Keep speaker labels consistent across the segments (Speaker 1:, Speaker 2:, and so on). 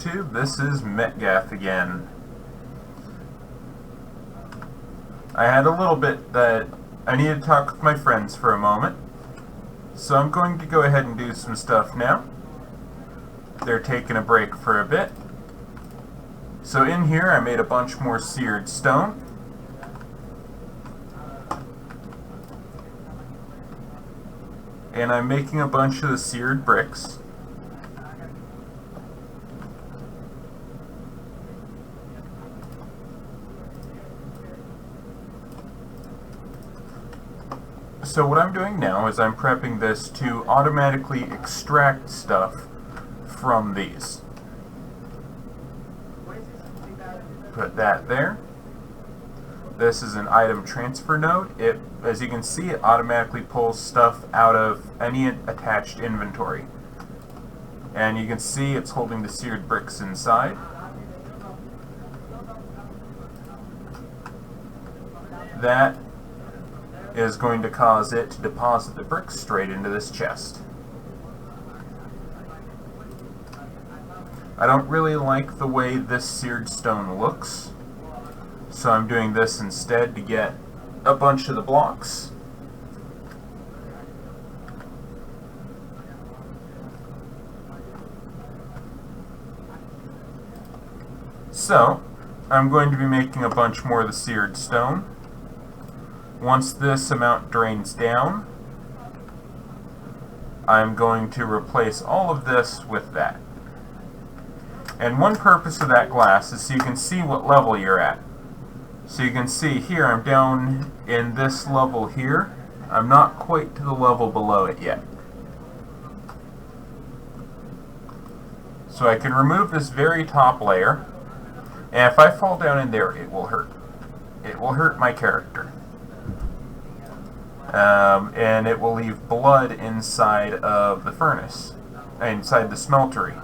Speaker 1: YouTube, this is Metgath again. I had a little bit that I needed to talk with my friends for a moment, so I'm going to go ahead and do some stuff now. They're taking a break for a bit. So in here I made a bunch more seared stone. And I'm making a bunch of the seared bricks. So what I'm doing now is I'm prepping this to automatically extract stuff from these. Put that there. This is an item transfer node. As you can see, it automatically pulls stuff out of any attached inventory. And you can see it's holding the seared bricks inside. That is going to cause it to deposit the bricks straight into this chest. I don't really like the way this seared stone looks, so I'm doing this instead to get a bunch of the blocks. So, I'm going to be making a bunch more of the seared stone. Once this amount drains down, I'm going to replace all of this with that. And one purpose of that glass is so you can see what level you're at. So you can see here I'm down in this level here. I'm not quite to the level below it yet. So I can remove this very top layer, and if I fall down in there, it will hurt. It will hurt my character. And it will leave blood inside of the furnace, inside the smeltery.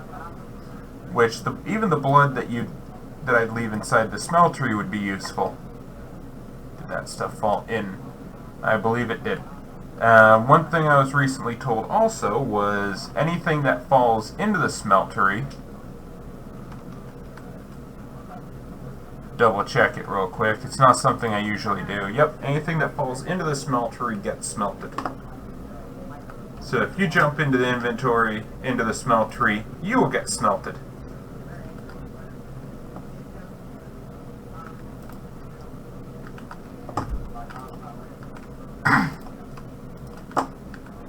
Speaker 1: Which even the blood that I'd leave inside the smeltery would be useful. Did that stuff fall in? I believe it did. One thing I was recently told also was anything that falls into the smeltery, double check it real quick. It's not something I usually do. Yep, anything that falls into the smeltery gets smelted. So if you jump into the inventory, into the smeltery, you will get smelted.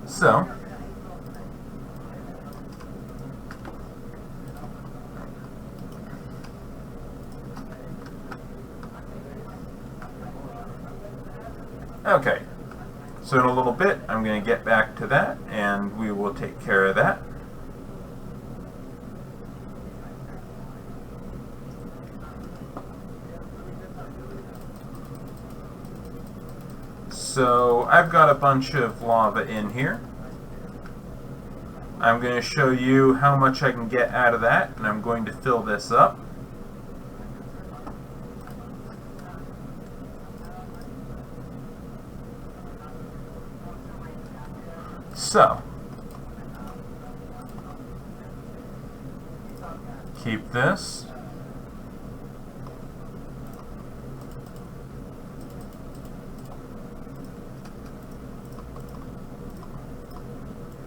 Speaker 1: So, okay, so in a little bit I'm going to get back to that and we will take care of that. So I've got a bunch of lava in here. I'm going to show you how much I can get out of that, and I'm going to fill this up. So, keep this.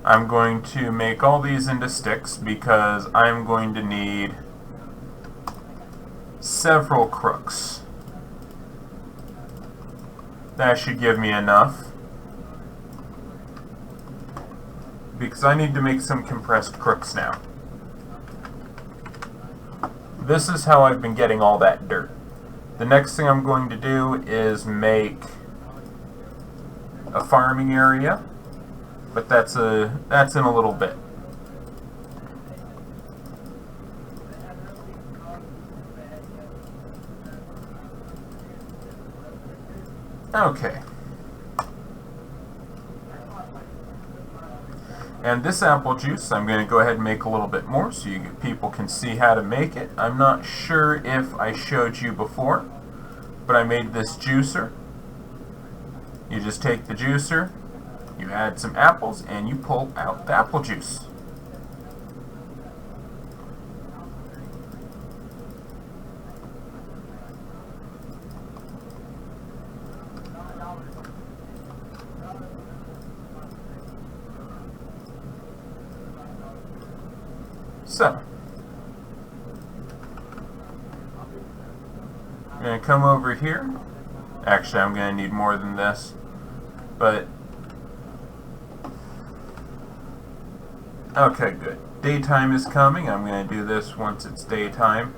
Speaker 1: I'm going to make all these into sticks because I'm going to need several crooks. That should give me enough, because I need to make some compressed crooks now. This is how I've been getting all that dirt. The next thing I'm going to do is make a farming area. But that's in a little bit. Okay. And this apple juice, I'm going to go ahead and make a little bit more so people can see how to make it. I'm not sure if I showed you before, but I made this juicer. You just take the juicer, you add some apples, and you pull out the apple juice. So, I'm going to come over here. Actually, I'm going to need more than this. But, okay, good. Daytime is coming. I'm going to do this once it's daytime.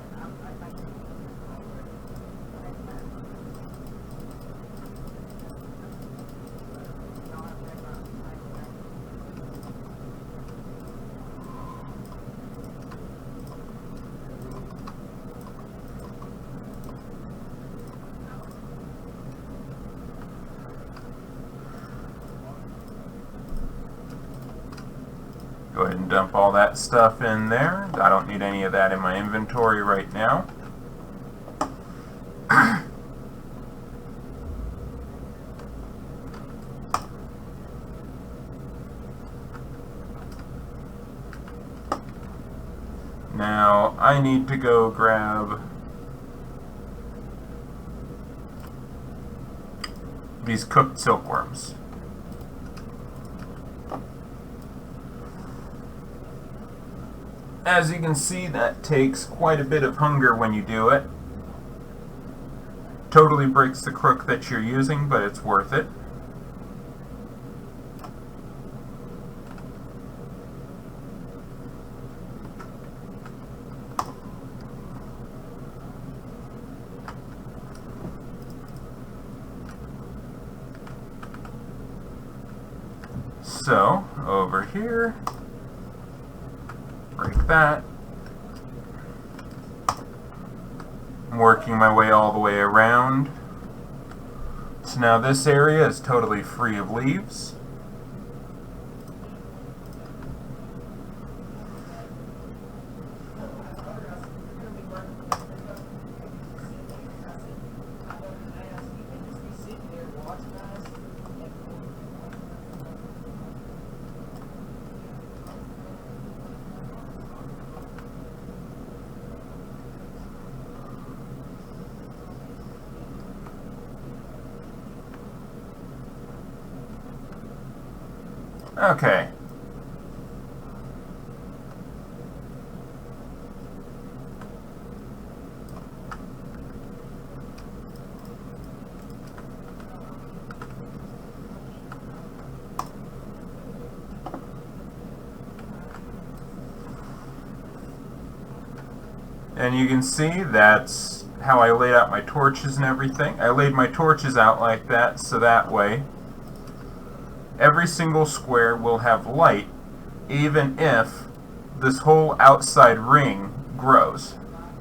Speaker 1: Go ahead and dump all that stuff in there. I don't need any of that in my inventory right now. Now, I need to go grab these cooked silkworms. As you can see, that takes quite a bit of hunger when you do it. Totally breaks the crook that you're using, but it's worth it. So, over here, break that. I'm working my way all the way around. So now this area is totally free of leaves. Okay. And you can see that's how I laid out my torches and everything. I laid my torches out like that, so that way every single square will have light, even if this whole outside ring grows.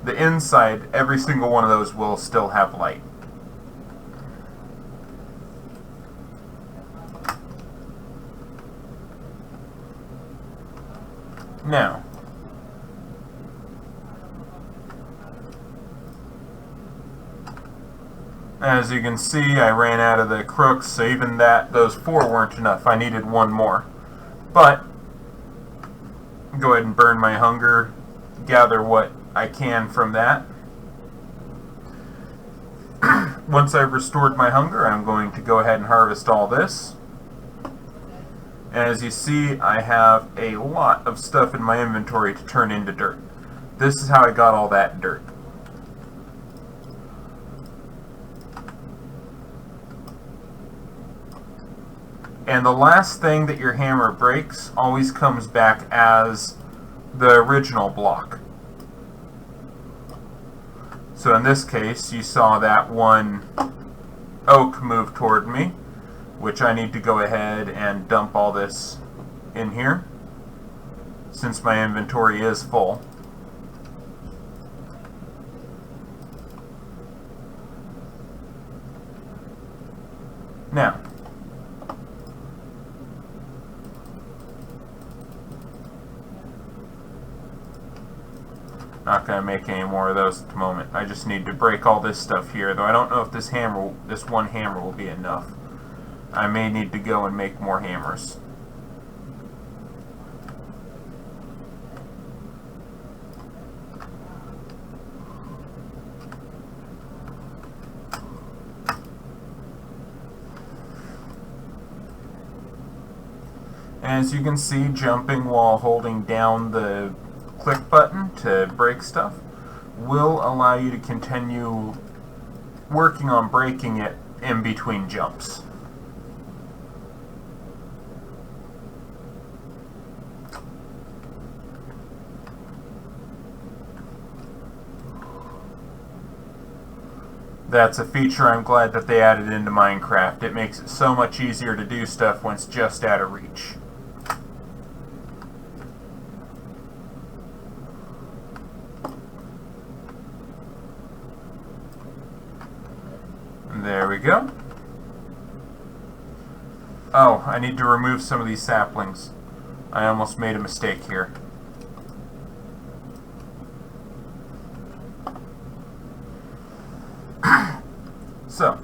Speaker 1: The inside, every single one of those will still have light. Now, as you can see, I ran out of the crooks, so even those 4 weren't enough. I needed 1 more. But, go ahead and burn my hunger, gather what I can from that. Once I've restored my hunger, I'm going to go ahead and harvest all this. And as you see, I have a lot of stuff in my inventory to turn into dirt. This is how I got all that dirt. And the last thing that your hammer breaks always comes back as the original block. So in this case, you saw that one oak move toward me, which I need to go ahead and dump all this in here, since my inventory is full. Now, not going to make any more of those at the moment. I just need to break all this stuff here, though I don't know if this one hammer will be enough. I may need to go and make more hammers. As you can see, jumping while holding down the click button to break stuff will allow you to continue working on breaking it in between jumps. That's a feature I'm glad that they added into Minecraft. It makes it so much easier to do stuff when it's just out of reach. There we go. Oh, I need to remove some of these saplings. I almost made a mistake here. So,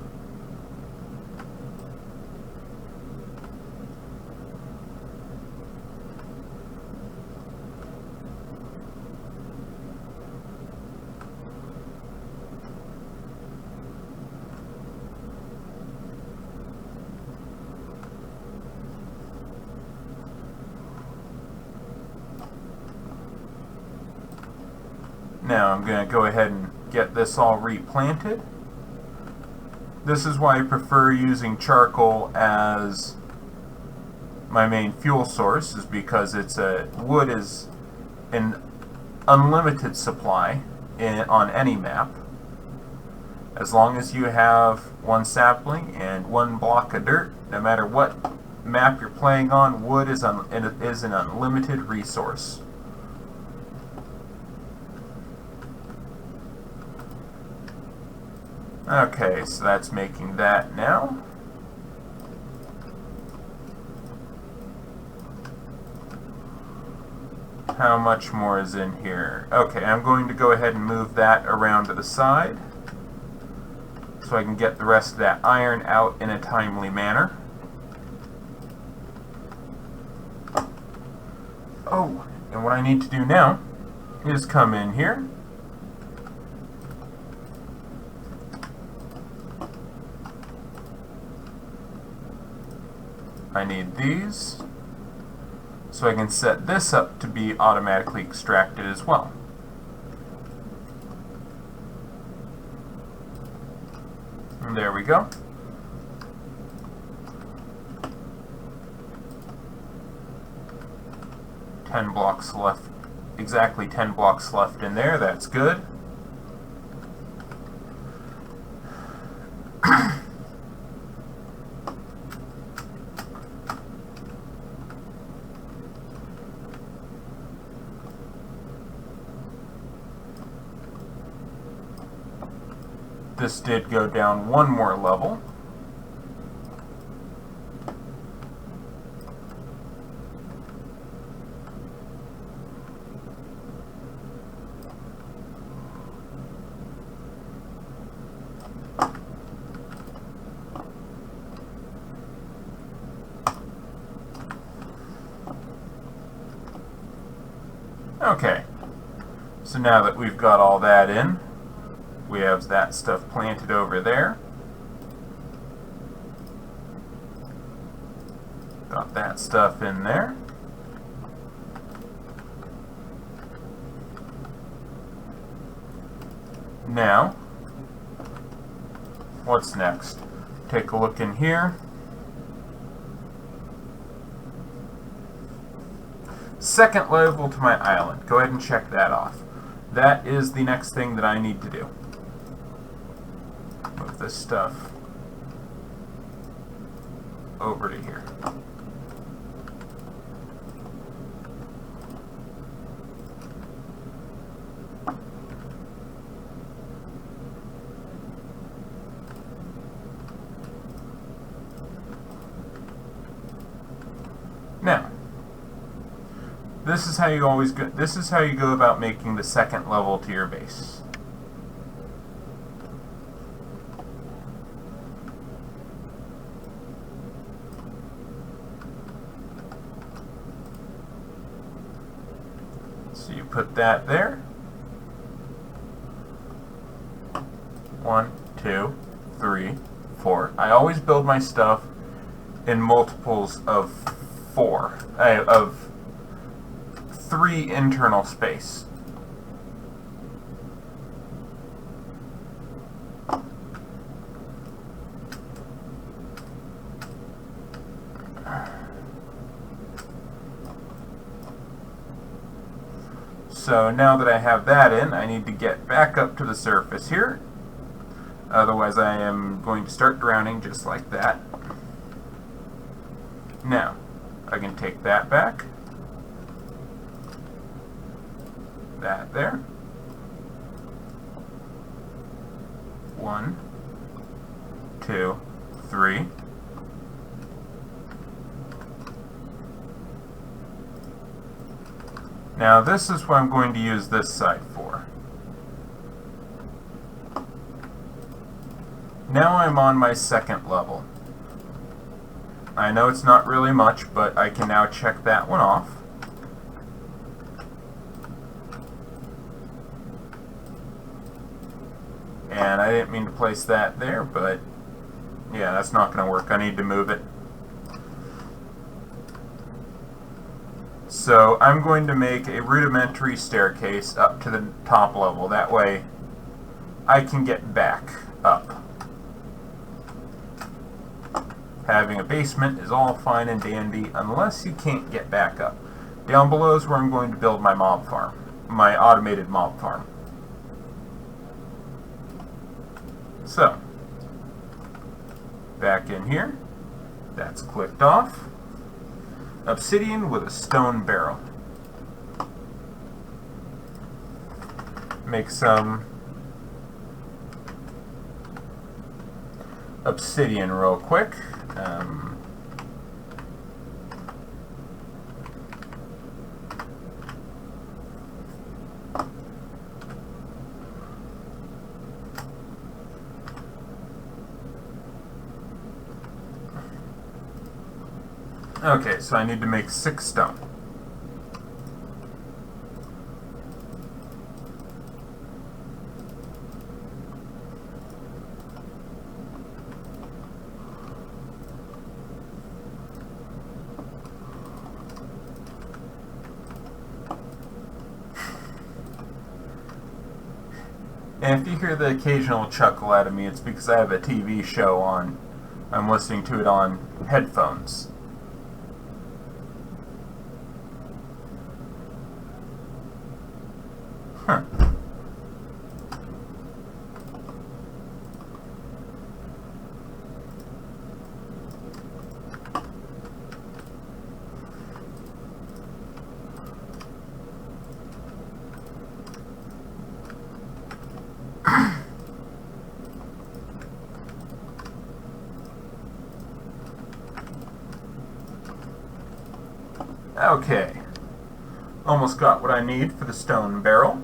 Speaker 1: now I'm going to go ahead and get this all replanted. This is why I prefer using charcoal as my main fuel source, is because wood is an unlimited supply on any map. As long as you have one sapling and one block of dirt, no matter what map you're playing on, wood is an unlimited resource. Okay, so that's making that now. How much more is in here? Okay, I'm going to go ahead and move that around to the side so I can get the rest of that iron out in a timely manner. Oh, and what I need to do now is come in here. I need these, so I can set this up to be automatically extracted as well. And there we go. Ten blocks left, exactly 10 blocks left in there, that's good. This did go down one more level. Okay, so now that we've got all that in, we have that stuff planted over there. Got that stuff in there. Now, what's next? Take a look in here. Second level to my island. Go ahead and check that off. That is the next thing that I need to do. Move this stuff over to here. Now, this is how you always go. This is how you go about making the second level to your base. So you put that there. 1, 2, 3, 4. I always build my stuff in multiples of 4. 3 internal space. So now that I have that in, I need to get back up to the surface here. Otherwise I am going to start drowning just like that. Now, I can take that back. That there. 1, 2, 3. Now this is what I'm going to use this side for. Now I'm on my second level. I know it's not really much, but I can now check that one off. And I didn't mean to place that there, but yeah, that's not going to work. I need to move it. So I'm going to make a rudimentary staircase up to the top level. That way I can get back up. Having a basement is all fine and dandy unless you can't get back up. Down below is where I'm going to build my mob farm, my automated mob farm. So, back in here, that's clicked off. Obsidian with a stone barrel. Make some obsidian real quick. Okay, so I need to make 6 stone. And if you hear the occasional chuckle out of me, it's because I have a TV show on. I'm listening to it on headphones. Huh. Okay, almost got what I need for the stone barrel.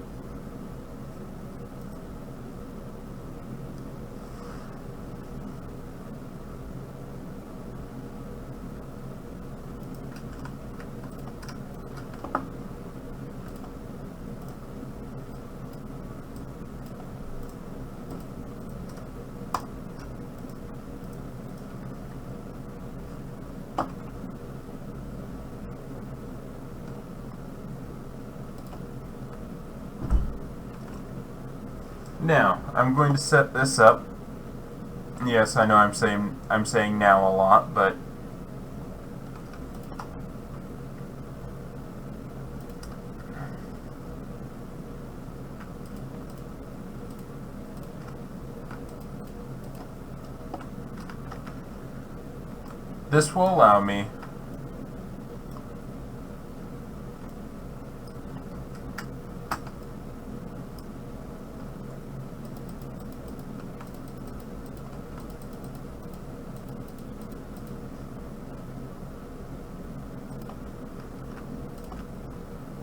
Speaker 1: Now, I'm going to set this up. Yes, I know I'm saying now a lot, but this will allow me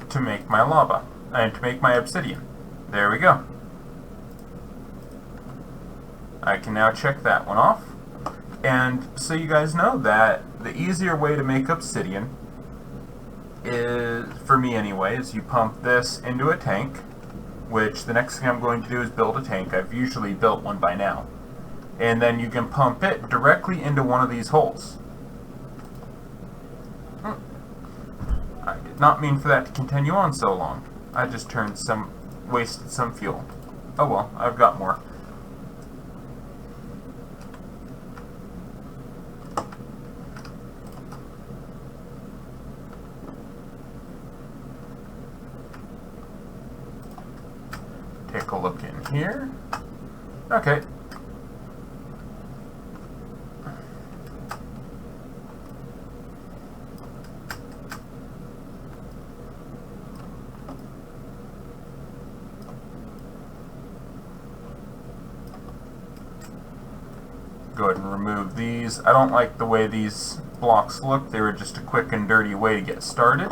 Speaker 1: to make my lava, and to make my obsidian. There we go. I can now check that one off. And so you guys know that the easier way to make obsidian is, for me anyway, is you pump this into a tank, which the next thing I'm going to do is build a tank. I've usually built one by now. And then you can pump it directly into one of these holes. I did not mean for that to continue on so long. I just wasted some fuel. Oh well, I've got more. Take a look in here. Okay. Go ahead and remove these. I don't like the way these blocks look. They were just a quick and dirty way to get started.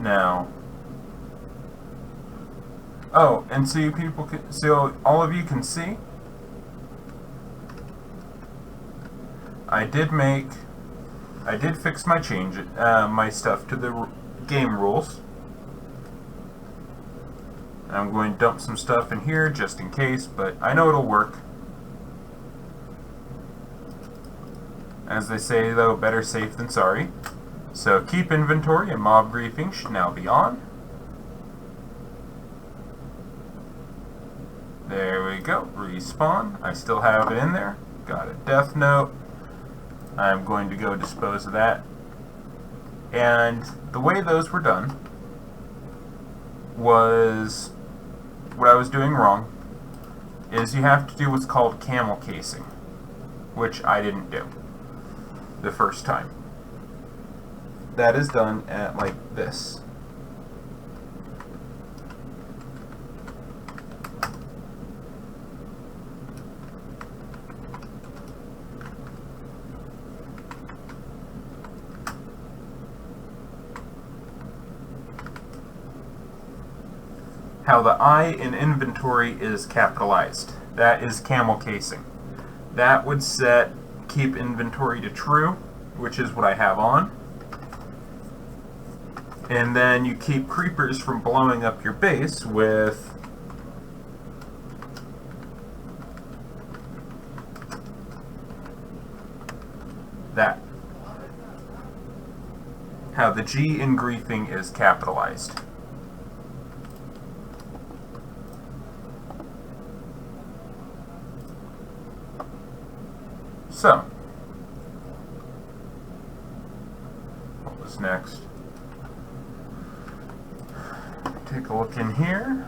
Speaker 1: Now, oh, and so you people can, so all of you can see, I did fix my my stuff to the game rules. I'm going to dump some stuff in here just in case, but I know it'll work. As they say though, better safe than sorry. So keep inventory and mob griefing should now be on. There we go, respawn. I still have it in there. Got a death note. I'm going to go dispose of that. And the way those were done was, what I was doing wrong is you have to do what's called camel casing, which I didn't do the first time. That is done at like this. How the I in inventory is capitalized. That is camel casing. That would set keep inventory to true, which is what I have on. And then you keep creepers from blowing up your base with that. How the G in griefing is capitalized. So, what was next? Take a look in here.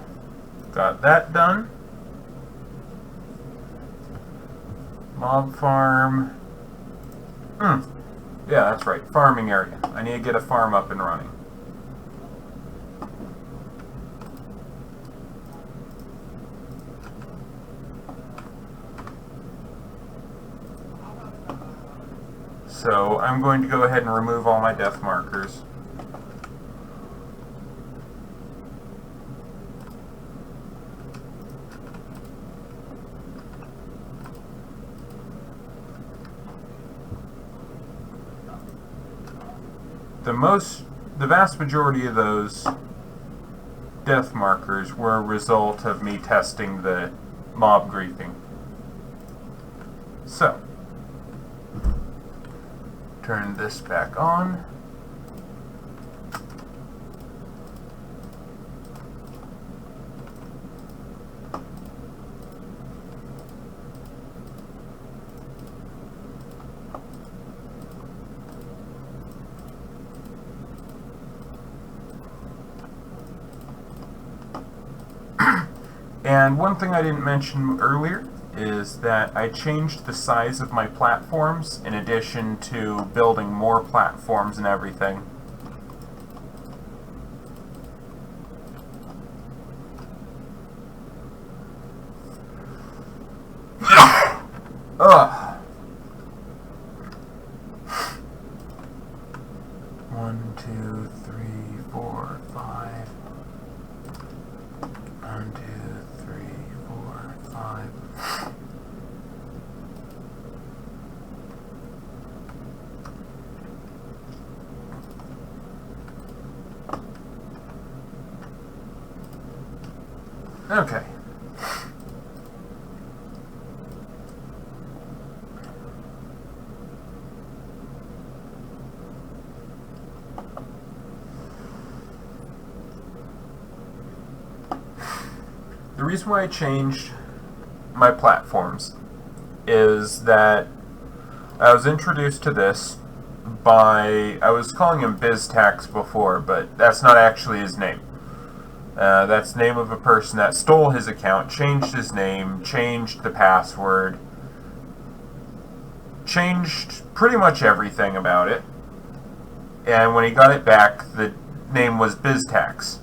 Speaker 1: Got that done. Mob farm. Yeah, that's right. Farming area. I need to get a farm up and running. So I'm going to go ahead and remove all my death markers. The vast majority of those death markers were a result of me testing the mob griefing. So, turn this back on. And one thing I didn't mention earlier is that I changed the size of my platforms in addition to building more platforms and everything. Ugh. 1, 2, 3, 4, 5. 1, 2, 3, 4, 5. Okay. The reason why I changed my platforms is that I was introduced to this by, I was calling him BizTax before, but that's not actually his name. That's the name of a person that stole his account, changed his name, changed the password, changed pretty much everything about it. And when he got it back, the name was BizTax.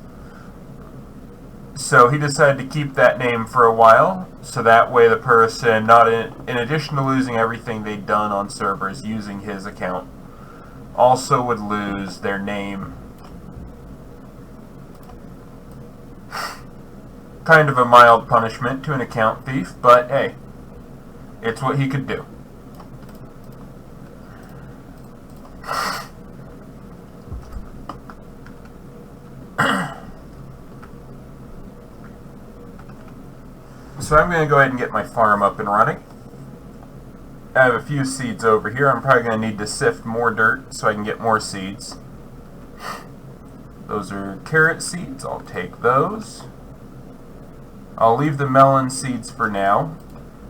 Speaker 1: So he decided to keep that name for a while, so that way the person, in addition to losing everything they'd done on servers using his account, also would lose their name. Kind of a mild punishment to an account thief, but hey, it's what he could do. So I'm going to go ahead and get my farm up and running. I have a few seeds over here. I'm probably going to need to sift more dirt so I can get more seeds. Those are carrot seeds. I'll take those. I'll leave the melon seeds for now.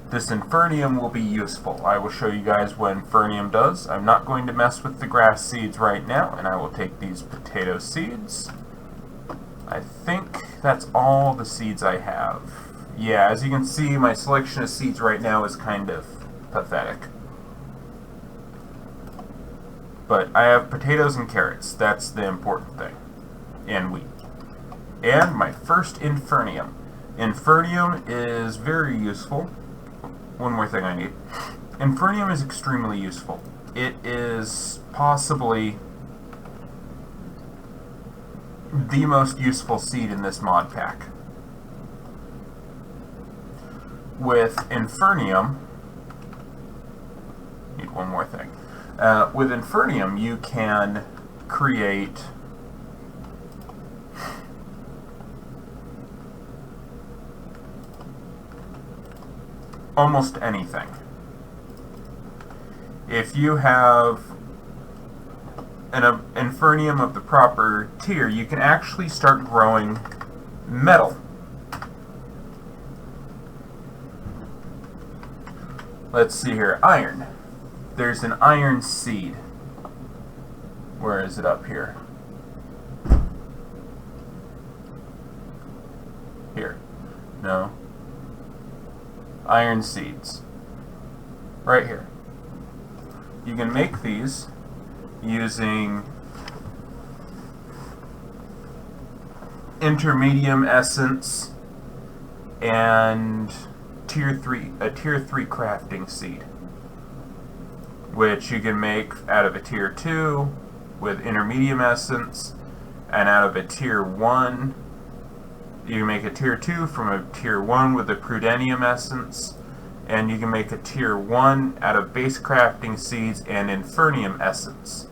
Speaker 1: This infernium will be useful. I will show you guys what infernium does. I'm not going to mess with the grass seeds right now, and I will take these potato seeds. I think that's all the seeds I have. Yeah, as you can see, my selection of seeds right now is kind of pathetic. But I have potatoes and carrots. That's the important thing. And wheat. And my first infernium. Infernium is very useful. One more thing I need. Infernium is extremely useful. It is possibly the most useful seed in this mod pack. With infernium, need one more thing. With infernium, you can create almost anything. If you have an infernium of the proper tier, you can actually start growing metal. Let's see here. Iron. There's an iron seed. Where is it up here? Here. No. Iron seeds. Right here. You can make these using intermedium essence and a tier 3 crafting seed, which you can make out of a tier 2 with intermedium essence, and out of a tier 1 you can make a tier 2 from a tier 1 with a prudenium essence, and you can make a tier 1 out of base crafting seeds and infernium essence.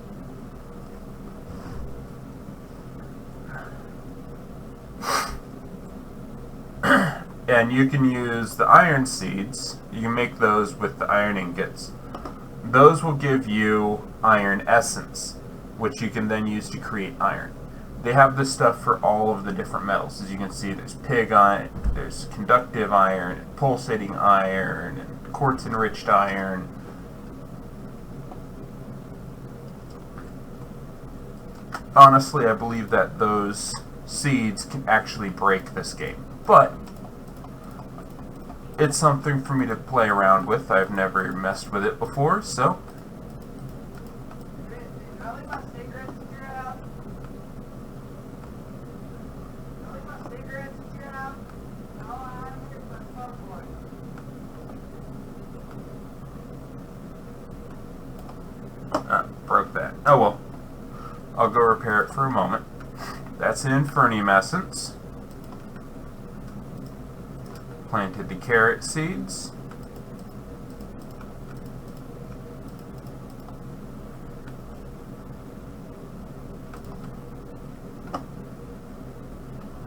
Speaker 1: And you can use the iron seeds, you can make those with the iron ingots. Those will give you iron essence, which you can then use to create iron. They have this stuff for all of the different metals. As you can see, there's pig iron, there's conductive iron, pulsating iron, and quartz enriched iron. Honestly, I believe that those seeds can actually break this game. But it's something for me to play around with. I've never messed with it before, so... Broke that. Oh well. I'll go repair it for a moment. That's an infernium essence. Planted the carrot seeds.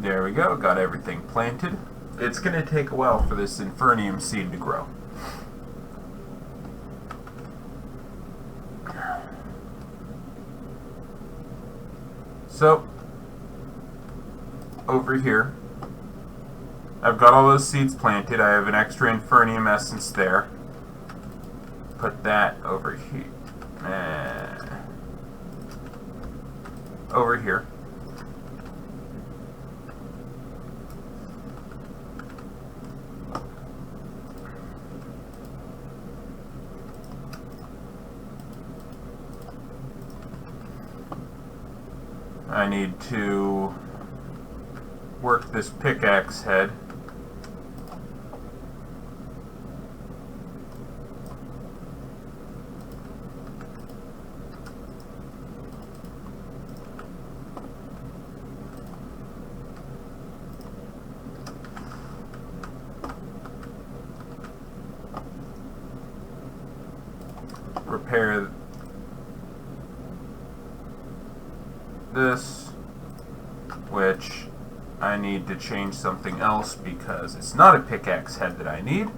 Speaker 1: There we go, got everything planted. It's going to take a while for this infernium seed to grow. So, over here, I've got all those seeds planted. I have an extra infernium essence there. Put that over here. Over here. I need to work this pickaxe head. Repair this, which I need to change something else because it's not a pickaxe head that I need.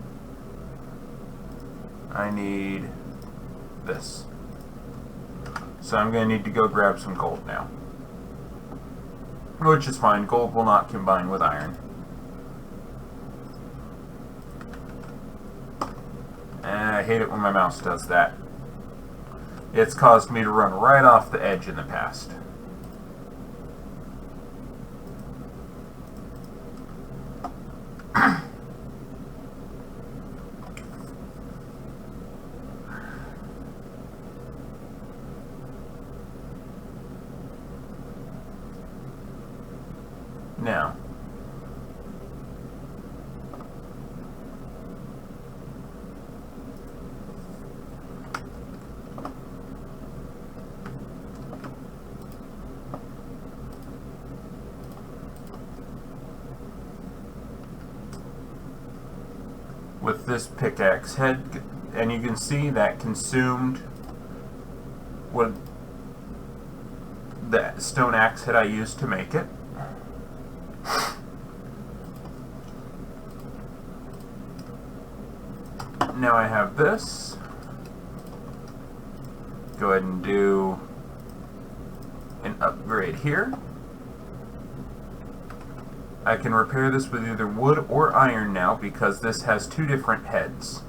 Speaker 1: I need this. So I'm going to need to go grab some gold now. Which is fine, gold will not combine with iron. And I hate it when my mouse does that. It's caused me to run right off the edge in the past. Now, with this pickaxe head, and you can see that consumed what that stone axe head I used to make it. Now I have this. Go ahead and do an upgrade here. I can repair this with either wood or iron now because this has two different heads.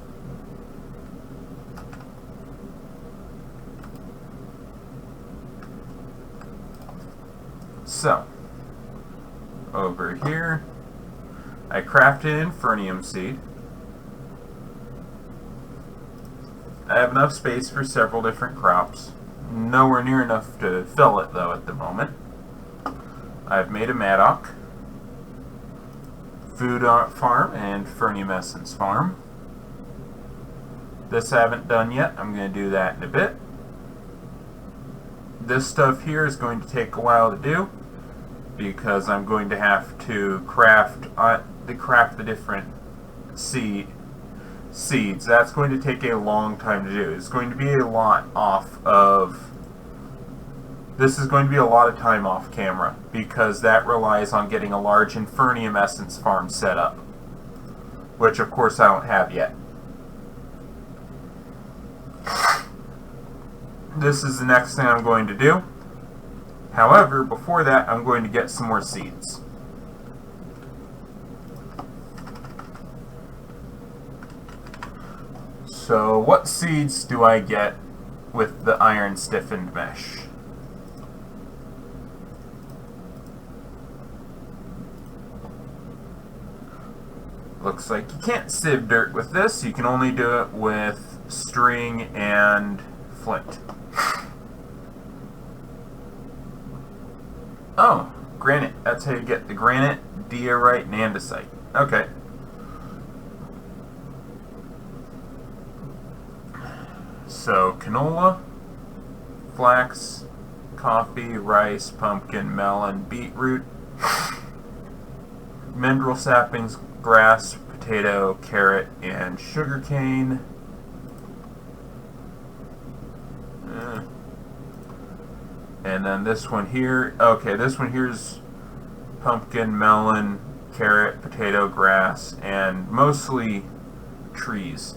Speaker 1: So, over here, I crafted an infernium seed. I have enough space for several different crops. Nowhere near enough to fill it though at the moment. I've made a Mattock, food farm, and infernium essence farm. This I haven't done yet. I'm going to do that in a bit. This stuff here is going to take a while to do because I'm going to have to craft the different seeds. That's going to take a long time to do. It's going to be a lot this is going to be a lot of time off camera because that relies on getting a large infernium essence farm set up, which of course I don't have yet. This is the next thing I'm going to do. However, before that, I'm going to get some more seeds. So, what seeds do I get with the iron stiffened mesh? Looks like you can't sieve dirt with this. You can only do it with string and flint. Oh, granite. That's how you get the granite, diorite, and andesite. Okay. So, canola, flax, coffee, rice, pumpkin, melon, beetroot, mineral saplings, grass, potato, carrot, and sugarcane. And then this one here, okay, this one here's pumpkin, melon, carrot, potato, grass, and mostly trees.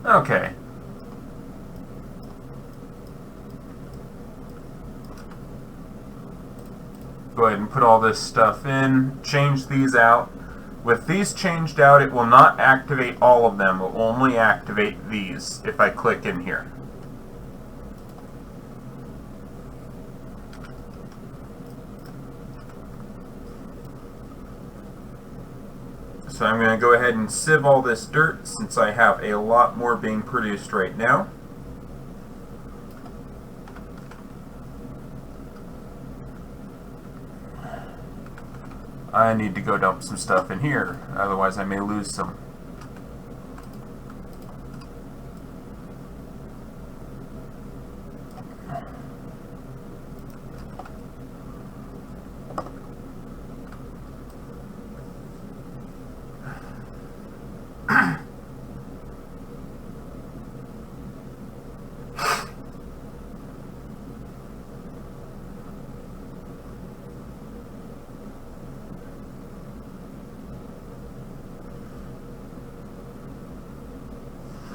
Speaker 1: Okay. Go ahead and put all this stuff in, change these out. With these changed out, it will not activate all of them. It will only activate these if I click in here. So I'm going to go ahead and sieve all this dirt since I have a lot more being produced right now. I need to go dump some stuff in here, otherwise I may lose some.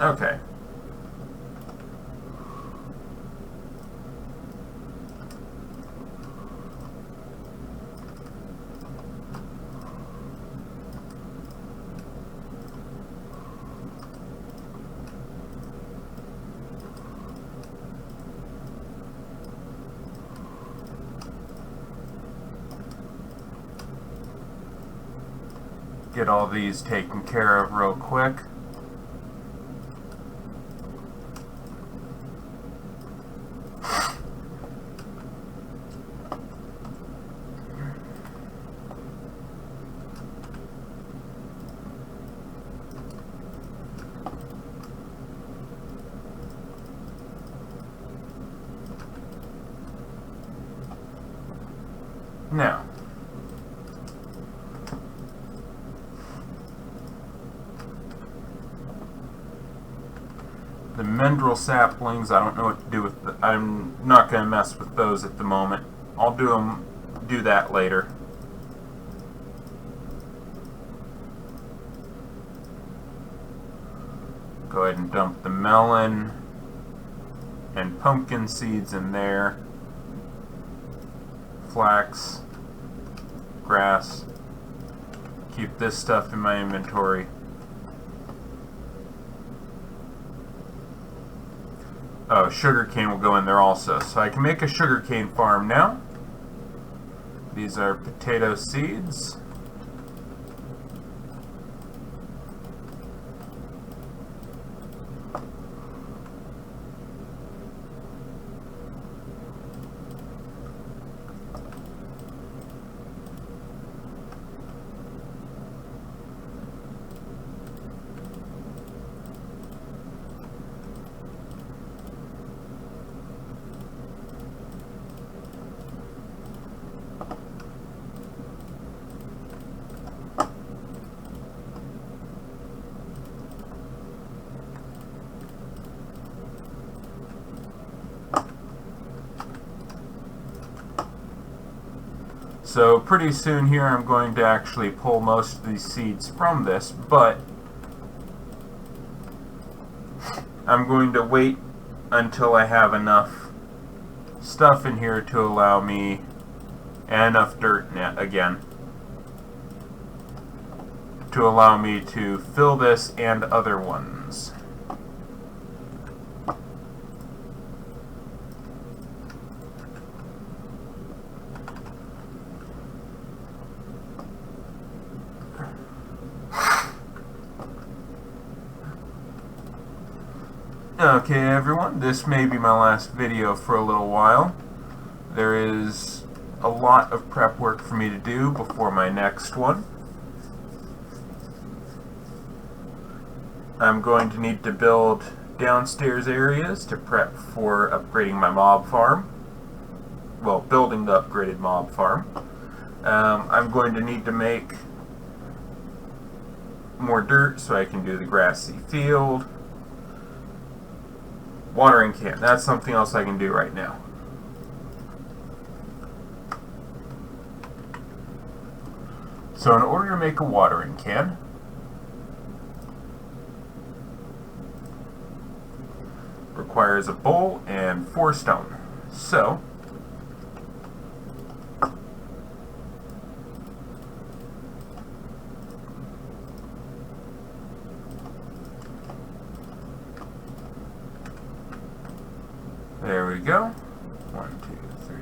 Speaker 1: Okay. Get all these taken care of real quick. Now, the mineral saplings, I don't know what to do with I'm not going to mess with those at the moment. I'll do that later. Go ahead and dump the melon and pumpkin seeds in there. Flax, grass. Keep this stuff in my inventory. Oh, sugarcane will go in there also. So I can make a sugarcane farm now. These are potato seeds. So pretty soon here I'm going to actually pull most of these seeds from this, but I'm going to wait until I have enough stuff in here to allow me, and enough dirt again, to allow me to fill this and other ones. Okay everyone, this may be my last video for a little while. There is a lot of prep work for me to do before my next one. I'm going to need to build downstairs areas to prep for upgrading my mob farm. Well, building the upgraded mob farm. I'm going to need to make more dirt so I can do the grassy field. Watering can, that's something else I can do right now. So in order to make a watering can, requires a bowl and 4 stone. So there we go. 1, 2, 3,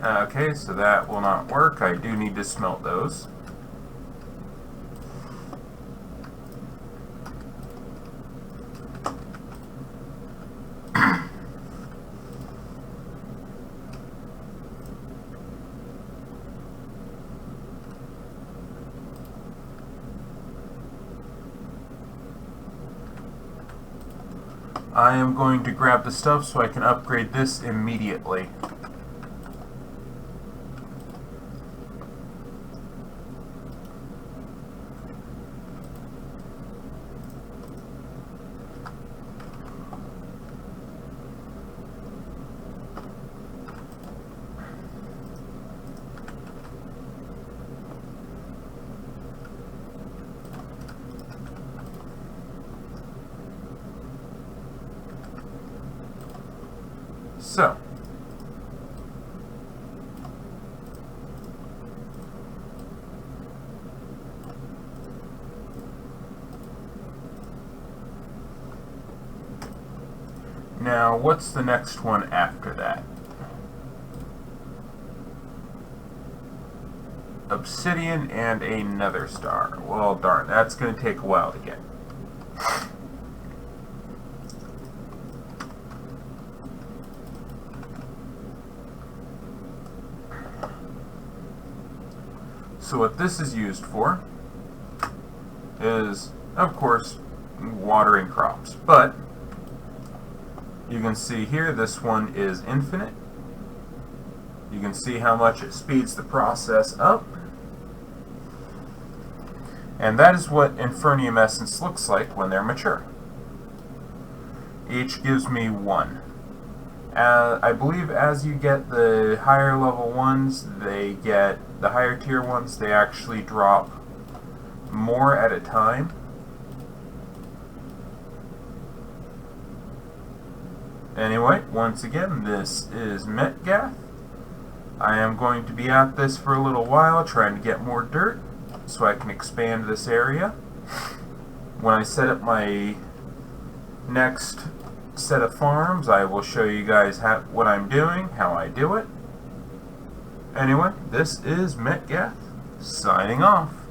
Speaker 1: 4. Okay, so that will not work. I do need to smelt those. I am going to grab the stuff so I can upgrade this immediately. So, now what's the next one after that? Obsidian and a nether star. Well, darn, that's going to take a while to get. So what this is used for is, of course, watering crops. But you can see here, this one is infinite. You can see how much it speeds the process up. And that is what infernium essence looks like when they're mature. Each gives me 1. I believe as you get the higher level ones, the higher tier ones, they actually drop more at a time. Anyway, once again, this is Metgath. I am going to be at this for a little while, trying to get more dirt so I can expand this area. When I set up my next set of farms, I will show you guys what I'm doing, how I do it. Anyway, this is Metgath, signing off.